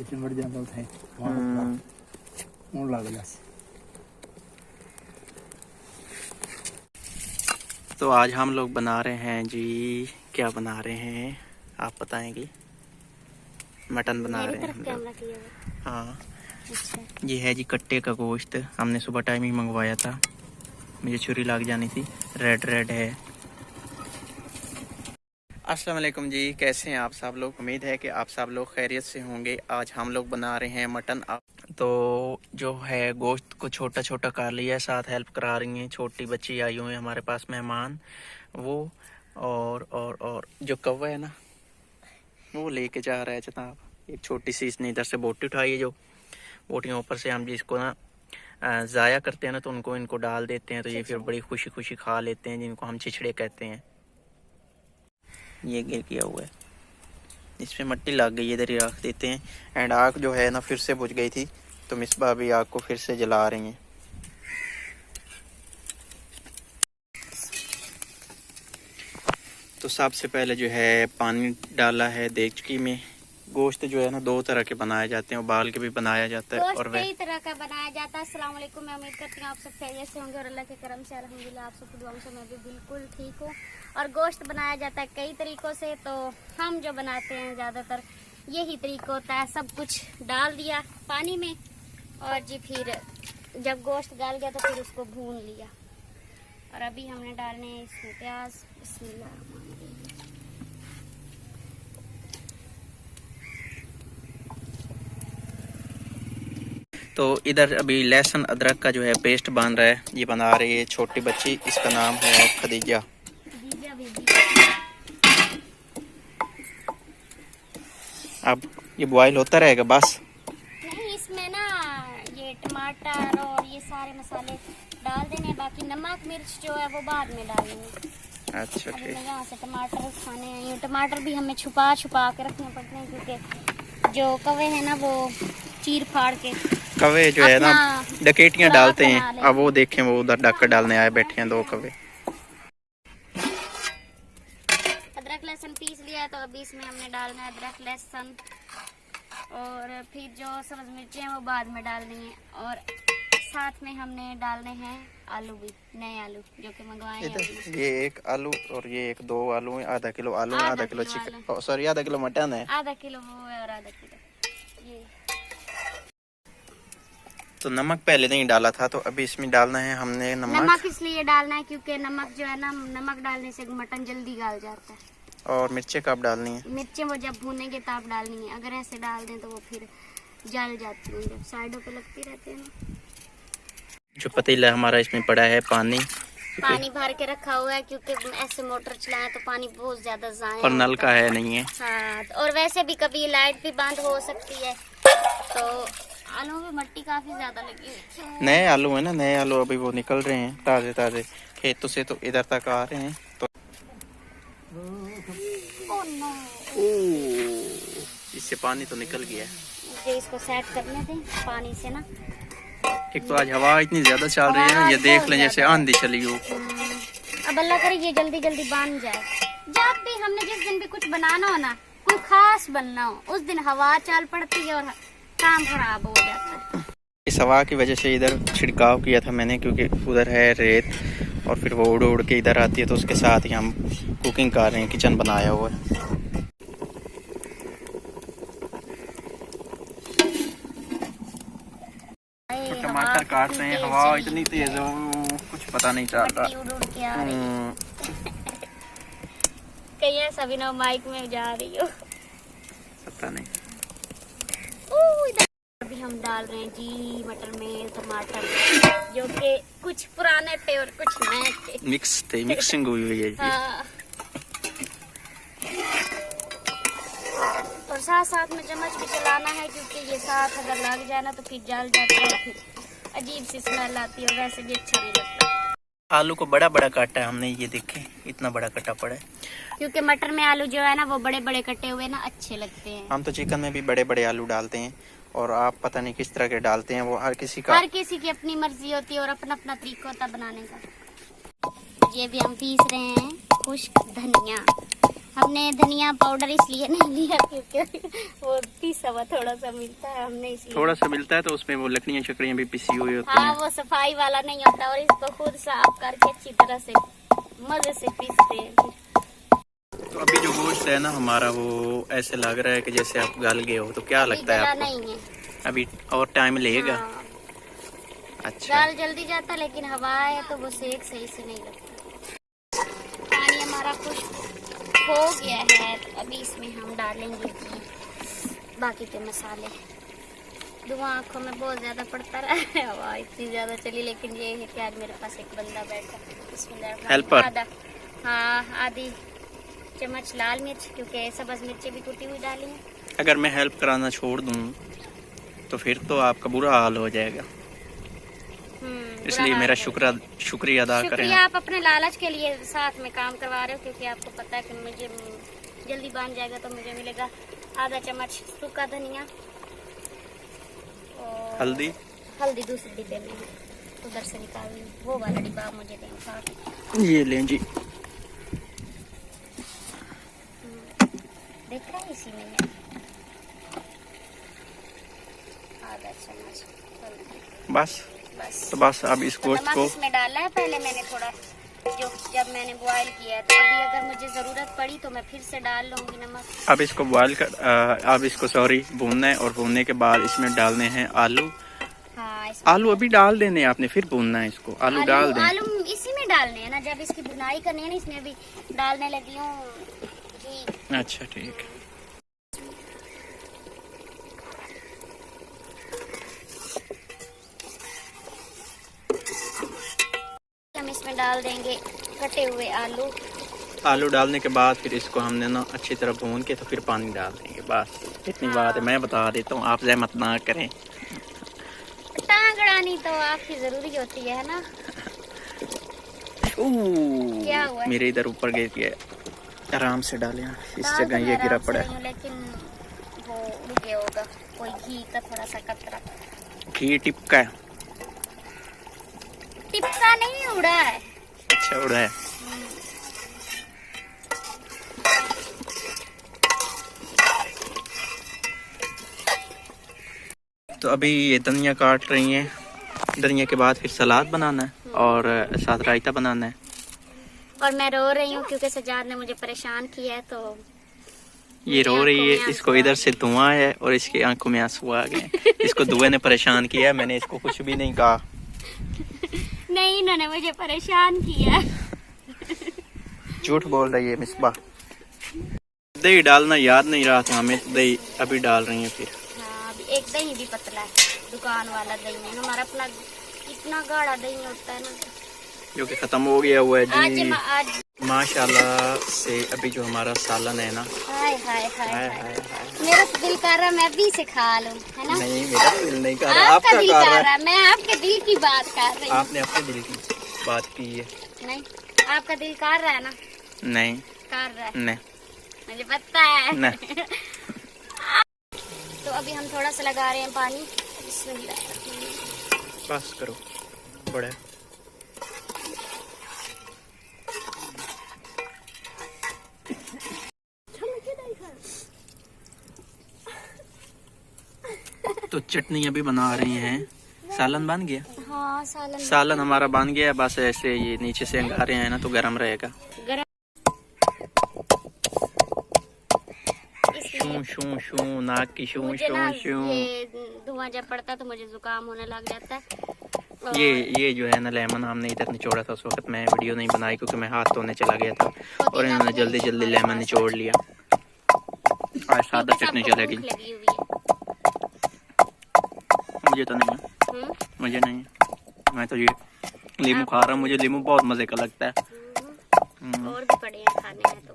चिमड़ जाता थे लागला। तो आज हम लोग बना रहे हैं जी, क्या बना रहे हैं आप बताएंगे? मटन बना रहे हैं हम लोग। हाँ, ये है जी कट्टे का गोश्त। हमने सुबह टाइम ही मंगवाया था, मुझे छुरी लग जानी थी। रेड है। अस्सलाम वालेकुम जी, कैसे हैं आप सब लोग? उम्मीद है कि आप सब लोग खैरियत से होंगे। आज हम लोग बना रहे हैं मटन। तो जो है गोश्त को छोटा छोटा कर लिया है, साथ हेल्प करा रही हैं छोटी बच्ची आई हुई है हमारे पास मेहमान, वो और जो कौवा है ना वो लेके जा रहा है जनाब। एक छोटी सी इसने इधर से बोटी उठाई है, जो बोटियों ऊपर से हम जिसको ना ज़ाया करते हैं ना तो उनको इनको डाल देते हैं, तो ये फिर बड़ी खुशी खुशी खा लेते हैं, जिनको हम छिछड़े कहते हैं। ये गिर किया हुआ है, इसमें मट्टी लग गई, इधर ही रख देते हैं। एंड आग जो है ना फिर से बुझ गई थी, तो मिसबा भी आग को फिर से जला रही हैं। तो सबसे पहले जो है पानी डाला है देगची में। गोश्त जो है ना दो तरह के बनाए जाते हैं, उबाल के भी बनाया जाता है और कई तरह का बनाया जाता है। अस्सलाम वालेकुम, मैं उम्मीद करती हूँ आप सब खैरियत से होंगे और अल्लाह के करम से अल्हम्दुलिल्लाह आप सबकी दुआओं से मैं भी बिल्कुल ठीक हूँ। और गोश्त बनाया जाता है कई तरीकों से, तो हम जो बनाते हैं ज़्यादातर यही तरीका होता है। सब कुछ डाल दिया पानी में और जी फिर जब गोश्त गल गया तो फिर उसको भून लिया। और अभी हमने डालने हैं इसमें प्याज। बिस्मिल्लाह। तो इधर अभी लहसुन अदरक का जो है पेस्ट बन रहा है। ये बना रही है छोटी बच्ची, इसका नाम है खदीजा। अब ये बॉईल होता रहेगा बस? नहीं, इसमें ना ये टमाटर और ये सारे मसाले डाल देने, बाकी नमक मिर्च जो है वो बाद में डालेंगे। अच्छा ठीक। यहाँ से टमाटर खाने हैं, टमाटर भी हमें छुपा के रखने पड़ते हैं, क्योंकि जो कवे हैं ना वो चीर फाड़ के कवे जो है ना डकेटियां डालते हैं। अब वो देखें, वो उधर डक्कर डालने आए बैठे हैं दो कवे। अदरक लहसुन पीस लिया है, तो अभी इसमें हमने डालना है अदरक लहसुन, और फिर जो सब्ज मिर्चें हैं वो बाद में डालनी है। और साथ में हमने डालने हैं आलू भी, नए आलू जो कि मंगवाए हैं। ये एक आलू और ये एक दो आलू है, आधा किलो आलू है, आधा किलो चिकन, सॉरी आधा किलो मटन है। आधा किलो वो है और आधा किलो ये। तो नमक पहले नहीं डाला था, तो अभी इसमें डालना है हमने नमक इसलिए डालना है क्योंकि नमक जो है ना, नमक डालने से मटन जल्दी गल जाता है। और मिर्चें कब डालनी है? मिर्चें वो जब भूनेंगे तब डालनी है। अगर ऐसे डाल दें तो वो फिर जल जाती है, जब साइडों पे लगती रहती है ना। जो पतीला हमारा इसमें पड़ा है पानी भर के रखा हुआ है, क्योंकि ऐसे मोटर चलाएं तो पानी बहुत ज्यादा जाया और नल का है नहीं है। हाँ, और वैसे भी कभी लाइट भी बंद हो सकती है, तो आलू में मिट्टी काफी ज्यादा लगी हुई। नए आलू है ना, नए आलू अभी वो निकल रहे हैं ताजे ताजे खेतों से, तो इधर तक आ रहे हैं। तो इससे पानी तो निकल गया है, मुझे इसको सेट करने दें पानी से ना। एक तो आज हवा इतनी ज्यादा चल रही है ना, ये देख लें जैसे आंधी चली हो। अब अल्लाह करे ये जल्दी जल्दी बन जाए। जब भी हमने जिस दिन भी कुछ बनाना हो ना, कोई खास बनना हो, उस दिन हवा चल पड़ती है और काम खराब हो जाता है। इस हवा की वजह से इधर छिड़काव किया था मैंने, क्योंकि उधर है रेत और फिर वो उड़ के इधर आती है, तो उसके साथ ही हम कुकिंग कर रहे हैं, किचन बनाया हुआ है। टमाटर काट रहे हैं, हवा इतनी तेज हो कुछ पता नहीं चल रहा। कहीं सभी ना माइक में जा रही हो, पता नहीं। अभी हम डाल रहे हैं जी मटर में टमाटर, जो कि कुछ पुराने थे और कुछ नए थे, मिक्स थे, मिक्सिंग हुई हुई है। हाँ। और साथ साथ में चम्मच भी चलाना है, क्योंकि ये साथ अगर लग जाए ना तो फिर जल जाता है, फिर अजीब सी स्मेल आती है और वैसे भी अच्छा नहीं लगता। आलू को बड़ा बड़ा काटा है हमने, ये देखें इतना बड़ा कटा पड़ा है, क्योंकि मटर में आलू जो है ना वो बड़े बड़े कटे हुए ना अच्छे लगते हैं। हम तो चिकन में भी बड़े बड़े आलू डालते हैं, और आप पता नहीं किस तरह के डालते हैं, वो हर किसी की अपनी मर्जी होती है और अपना अपना तरीका होता है बनाने का। ये भी हम पीस रहे हैं खुश्क धनिया। हमने धनिया पाउडर इसलिए नहीं लिया क्योंकि वो पिसा हुआ थोड़ा सा मिलता है, हमने इसलिए थोड़ा सा मिलता है तो उसमें वो लकड़ियाँ शकड़ियाँ भी पिसी हुई होती हाँ हैं। वो सफाई वाला नहीं होता और इसको खुद साफ करके अच्छी तरह से मजे से पीसते हैं। तो अभी जो गोश्त है ना हमारा वो ऐसे लग रहा है कि जैसे आप गल गए हो, तो क्या लगता है गला आपको? नहीं है अभी और टाइम लगेगा? हाँ। अच्छा, दाल जल्दी जाता लेकिन हवा है तो वो सेक सही से नहीं लगता। पानी हमारा कुछ हो गया है, अभी इसमें हम डालेंगे बाकी के मसाले। धुआं आँखों में बहुत ज़्यादा पड़ता रहा है, हवा इतनी ज़्यादा चली, लेकिन ये है कि आज मेरे पास एक बंदा बैठा। इसमें हेल्पर? आधी चम्मच लाल मिर्च, क्योंकि सब्ज़ मिर्ची भी कुटी हुई डाली हैं। अगर मैं हेल्प कराना छोड़ दूँ तो फिर तो आपका बुरा हाल हो जाएगा, इसलिए मेरा शुक्रिया अदा करें। शुक्रिया, आप अपने लालच के लिए साथ में काम करवा रहे हो, क्योंकि आपको पता है कि मुझे जल्दी बन जाएगा तो मुझे मिलेगा आधा चम्मच सूखा धनिया और हल्दी दूसरे डिब्बे में है, उधर से निकाल वो वाला डिब्बा आप मुझे दें उठा के। ये लें जी। देख रहा है इसी में है आधा चम्मच हल्दी। बस बस तो बस अब इस गोश्त नमक को इसमें डाला है पहले मैंने थोड़ा, जो जब मैंने बॉयल किया है, तो अभी अगर मुझे ज़रूरत पड़ी तो मैं फिर से डाल लूँगी नमक। अब इसको बॉयल कर अब इसको भूनना है, और भूनने के बाद इसमें डालने हैं आलू। हाँ, आलू अभी डाल देने हैं आपने, फिर भूनना है इसको। आलू डाल दें। आलू इसी में डालने हैं ना, जब इसकी भुनाई करनी है ना, इसमें अभी डालने लगी हूँ घी। अच्छा ठीक है। हम इसमें डाल देंगे कटे हुए आलू। आलू डालने के बाद फिर इसको हमने ना अच्छी तरह भून के तो फिर पानी डाल देंगे, बस इतनी बात है। मैं बता देता हूँ, आप जहमत ना करें। टांग अड़ानी तो आपकी जरूरी होती है ना। क्या हुआ? मेरे इधर ऊपर गिर गया, आराम से डालें। इस दाल तो जगह मैं ये गिरा आराम से पड़ा रही हूँ, लेकिन वो उड़ गया होगा कोई घी का थोड़ा सा कतरा। है। घी टिपका है? टिपका नहीं, उड़ा है। अच्छा उड़ा है। तो अभी ये धनिया काट रही हैं। धनिया के बाद फिर सलाद बनाना है और साथ रायता बनाना है। और मैं रो रही हूँ क्योंकि सजाद ने मुझे परेशान किया है, तो ये रो रही है, इसको इधर से धुआं है और इसकी आंखों में आंसू आ गए। इसको धुएं ने परेशान किया है, मैंने इसको कुछ भी नहीं कहा। नहीं, इन्होंने मुझे परेशान किया। झूठ बोल रही है मिसबा। दही डालना याद नहीं रहा था हमें, तो दही अभी डाल रही है। फिर हाँ, अभी एक दही भी पतला है, दुकान वाला दही है। हमारा अपना इतना गाढ़ा दही होता है ना, जो कि खत्म हो गया हुआ है जी। आज माशाल्लाह से अभी जो हमारा सालन है ना, हाय हाय हाय हाय हाय, हाय हाय। मेरा तो दिल कर रहा मैं भी से खा लूं, है ना। नहीं, मेरा दिल नहीं कर रहा, आपका आपका दिल कर कर रहा रहा है। है, मैं आपके दिल की बात कर रही हूँ। आपने अपने दिल की बात की है। नहीं, आपका दिल कर रहा है ना। नहीं कर रहा है, नहीं मुझे पता है। नहीं। तो अभी हम थोड़ा सा लगा रहे हैं पानी। बस करो बड़ा। तो चटनी अभी बना रहे हैं। सालन बन गया? हाँ, सालन हमारा बन गया। बस ऐसे ये नीचे से अंगारे हैं ना, तो गरम रहेगा। शू शू शू नाक की शू मुझे शू ना शू। ये धुआं जब पड़ता है तो मुझे जुकाम होने लग जाता है। ये जो है ना लेमन हमने इधर निचोड़ा था। उस वक्त मैं वीडियो नहीं बनाई क्योंकि मैं हाथ धोने चला गया था, और इन्होंने जल्दी जल्दी लेमन निचोड़ लिया। आज सादा चटनी चलेगी। मुझे तो नहीं है, मुझे नहीं है। मैं तो ये नींबू खा रहा हूँ, मुझे नींबू बहुत मजे का लगता है। और भी पड़े हैं खाने हैं तो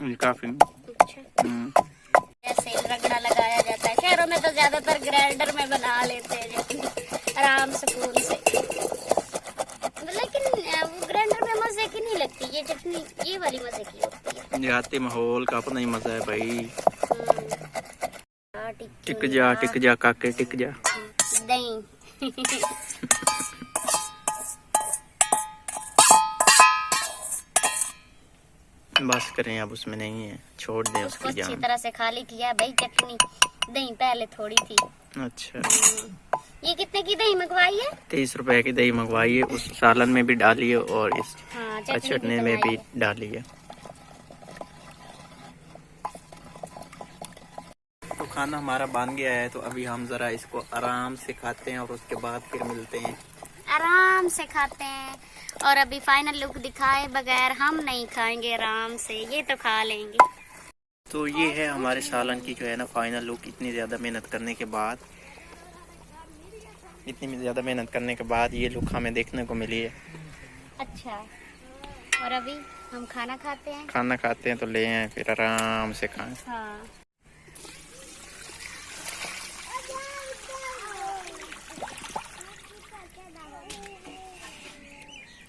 ये काफी। अच्छा, ऐसे रगड़ा लगाया जाता है। शहरों में तो ज्यादातर ग्राइंडर में बना लेते हैं आराम सुकून से, लेकिन वो ग्राइंडर में मजे की नहीं लगती ये चटनी, ये वाली मजे की होती है। देहाती माहौल का अपना ही मजा है भाई। टिक जा काके टिक जा। नहीं। बस करें, अब उसमें नहीं है, छोड़ दें उसको उसकी अच्छी जान। तरह से खाली किया भाई। चटनी दही पहले थोड़ी थी। अच्छा, ये कितने की दही मंगवाई है? 30 रुपए की दही मंगवाइए, उस सालन में भी डालिए और इस हाँ, चटनी में भी डालिए। तो खाना हमारा बन गया है, तो अभी हम ज़रा इसको आराम से खाते हैं और उसके बाद फिर मिलते हैं। आराम से खाते हैं, और अभी फाइनल लुक दिखाए बगैर हम नहीं खाएंगे आराम से, ये तो खा लेंगे। तो ये है हमारे सालन की जो है ना फाइनल लुक। इतनी ज़्यादा मेहनत करने के बाद, ये लुक हमें देखने को मिली है। अच्छा, और अभी हम खाना खाते हैं। खाना खाते हैं तो ले आए, फिर आराम से खाएं। हाँ,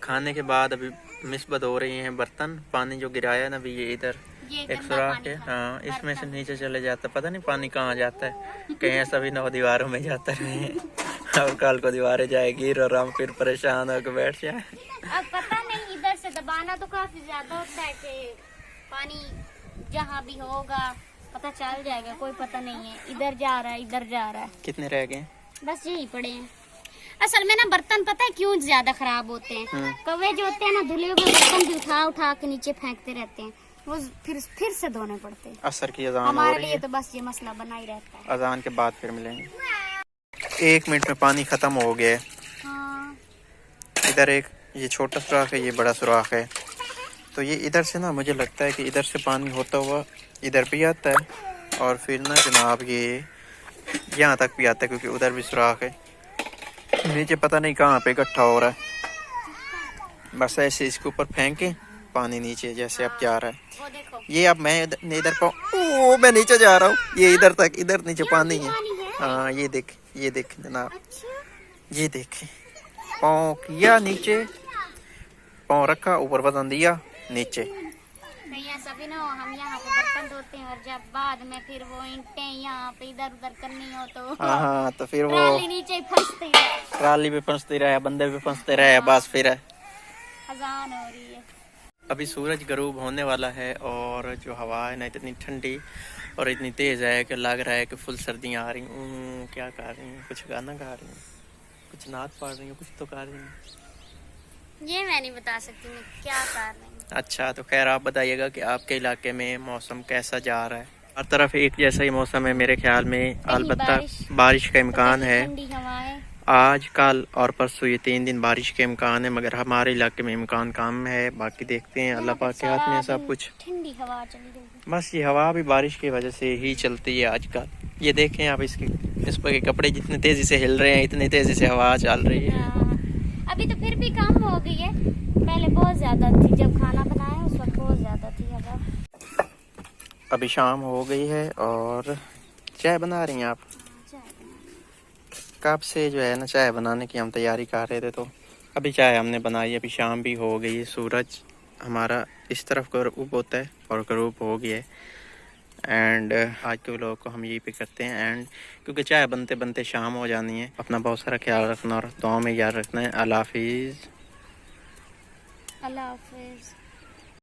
खाने के बाद अभी मिसबत हो रही हैं बर्तन। पानी जो गिराया ना अभी, ये इधर ये एक गंदा सुराख पानी है, था। हाँ, इसमें से नीचे चले जाता, पता नहीं पानी कहाँ जाता है। कहीं ऐसा भी ना हो दीवारों में जाता रहे और कल को दीवारें जाएगी और हम फिर परेशान होकर बैठ जाए। अब पता नहीं, इधर से दबाना तो काफी ज्यादा होता है कि पानी जहाँ भी होगा पता चल जाएगा, कोई पता नहीं है। इधर जा रहा है, इधर जा रहा है। कितने रह गए? बस यही पड़े हैं। असल में ना बर्तन पता है क्यों ज्यादा खराब होते हैं? कौवे जो होते हैं ना, धुले हुए बर्तन भी उठा उठा के नीचे फेंकते रहते हैं, वो फिर से धोने पड़ते हैं। असर की अजान हो हमारे रही लिए है, तो बस ये मसला बना ही रहता है। अजान के बाद फिर मिलेंगे। 1 मिनट में पानी खत्म हो गया है। हाँ, इधर एक ये छोटा सुराख है, ये बड़ा सुराख है। तो ये इधर से ना मुझे लगता है कि इधर से पानी होता हुआ इधर भी आता है और फिर ना जनाब ये यहाँ तक भी आता है, क्योंकि उधर भी सुराख है। नीचे पता नहीं कहाँ पे इकट्ठा हो रहा है। बस ऐसे इसके ऊपर फेंके पानी नीचे, जैसे अब जा रहा है। वो देखो, ये अब मैं इधर पाऊँ, मैं नीचे जा रहा हूँ, ये इधर तक, इधर नीचे पानी है। पानी है। हाँ, ये देख जनाब, अच्छा, ये देखें। पाँव किया नीचे, पाँव रखा ऊपर, वजन दिया नीचे। कहीं ऐसा भी ना हो हम यहाँ पे बर्तन धोते हैं और जब बाद में फिर वो ईंटें यहाँ पे इधर उधर करनी हो तो हाँ, तो फिर वो ट्राली नीचे ही फंसती है। ट्राली पे फंसते रहे, बंदे पे फंसते रहे, बस फिर अजान हो रही है। अभी सूरज गरूब होने वाला है और जो हवा है ना इतनी ठंडी और इतनी तेज़ है कि लग रहा है कि फुल सर्दियाँ आ रही हैं। क्या कर रही हैं? कुछ गाना गा रही हैं, कुछ नाच पढ़ रही हैं, कुछ तो कर रही हैं। ये मैं नहीं बता सकती मैं क्या कर रही हूँ। अच्छा, तो खैर आप बताइएगा कि आपके इलाके में मौसम कैसा जा रहा है। हर तरफ एक जैसा ही मौसम है मेरे ख्याल में, अलबत्ता बारिश का इम्कान है। ठंडी हवाएं। आज कल और परसों ये 3 दिन बारिश के इम्कान है, मगर हमारे इलाके में इम्कान कम है। बाकी देखते हैं, अल्लाह पाक के हाथ में है सब कुछ। ठंडी हवा चल रही है। बस ये हवा भी बारिश की वजह से ही चलती है आजकल। ये देखें आप, इस पर के कपड़े जितने तेज़ी से हिल रहे हैं, इतनी तेज़ी से हवा चल रही है। हाँ, अभी तो फिर भी कम हो गई है, पहले बहुत ज्यादा थी। जब खाना बनाया उस वक्त बहुत ज्यादा थी हवा। अभी शाम हो गई है और चाय बना रही हैं आप? कब से जो है ना चाय बनाने की हम तैयारी कर रहे थे, तो अभी चाय हमने बनाई। अभी शाम भी हो गई, सूरज हमारा इस तरफ गरूब होता है और गरूब हो गया है। एंड आज के व्लॉग को हम यहीं पे करते हैं एंड, क्योंकि चाय बनते बनते शाम हो जानी है। अपना बहुत सारा ख्याल रखना और दुआ में याद रखना है। अल्लाह हाफिज़। अल्लाह हाफिज़।